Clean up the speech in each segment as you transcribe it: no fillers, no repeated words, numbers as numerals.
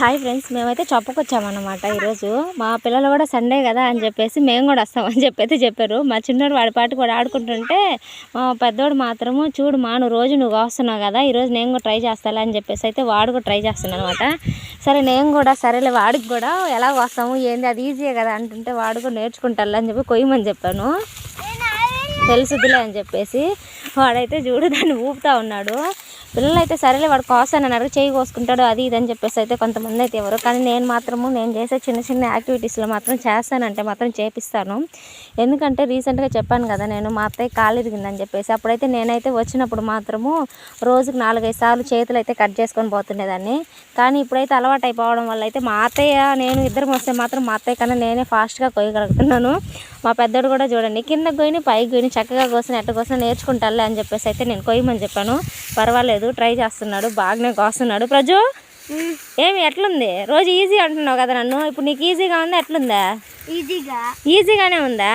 Hi friends, మేమైతే చొప్పకొచ్చామన్నమాట. ఈరోజు మా పిల్లలు కూడా సండే కదా అని చెప్పేసి మేము కూడా వస్తామని చెప్పారు. మా చిన్నోడు వాడి పాటు కూడా ఆడుకుంటుంటే మా పెద్దోడు మాత్రము చూడు నువ్వు రోజు నువ్వు వస్తున్నావు కదా, ఈరోజు నేను కూడా ట్రై చేస్తాను అని చెప్పేసి అయితే వాడు కూడా ట్రై చేస్తున్నాను అనమాట. సరే నేను కూడా సరేలే వాడికి కూడా ఎలా వస్తాము ఏంది అది ఈజీయే కదా అంటుంటే వాడు కూడా నేర్చుకుంటాను అని చెప్పి కొయ్యమని చెప్పాను. తెలుసుదిలే అని చెప్పేసి వాడైతే చూడు దాన్ని ఊపుతా ఉన్నాడు. పిల్లలు అయితే సరేలే వాడు కోసానన్నారు, చేయి కోసుకుంటాడు అది ఇది అని చెప్పేసి అయితే కొంతమంది అయితే ఎవరు, కానీ నేను చేసే చిన్న చిన్న యాక్టివిటీస్లో మాత్రం చేస్తానంటే మాత్రం చేపిస్తాను. ఎందుకంటే రీసెంట్గా చెప్పాను కదా నేను మా అత్తయ్య కాలు ఇరిగిందని చెప్పేసి, అప్పుడైతే నేనైతే వచ్చినప్పుడు మాత్రము రోజుకు 4-5 సార్లు చేతులు అయితే కట్ చేసుకొని పోతుండేదాన్ని. కానీ ఇప్పుడైతే అలవాటు అయిపోవడం వల్ల అయితే మా అత్తయ్య నేను ఇద్దరం వస్తే మాత్రం మా అత్తయ్య కన్నా నేనే ఫాస్ట్గా కొయ్యగలుగుతున్నాను. మా పెద్దోడు కూడా చూడండి కింద గొయ్యిని పైకి గొయ్యిని చక్కగా కోసిన ఎట్ట కోసిన నేర్చుకుంటానులే అని చెప్పేసి అయితే నేను కొయ్యమని చెప్పాను. పర్వాలేదు ట్రై చేస్తున్నాడు, బాగానే కోస్తున్నాడు. ప్రజు ఏమి ఎట్లుంది? రోజు ఈజీ అంటున్నావు కదా నన్ను, ఇప్పుడు నీకు ఈజీగా ఉందా ఎట్లుందా? ఈజీగానే ఉందా?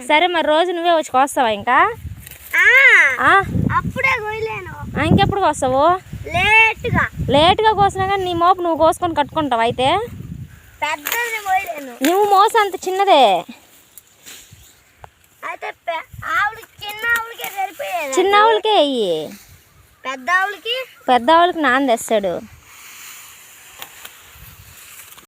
సరే మరి రోజు నువ్వే వచ్చి కోస్తావా? ఇంకా ఇంకెప్పుడు కోస్తావు? లేట్గా కోసినా కానీ నీ మోపు నువ్వు కోసుకొని కట్టుకుంటావు. అయితే నువ్వు మోసం అంత చిన్నదే, చిన్న ఆవులకే అయ్యి పెద్ద ఆవులకి నాన్న తెస్తాడు.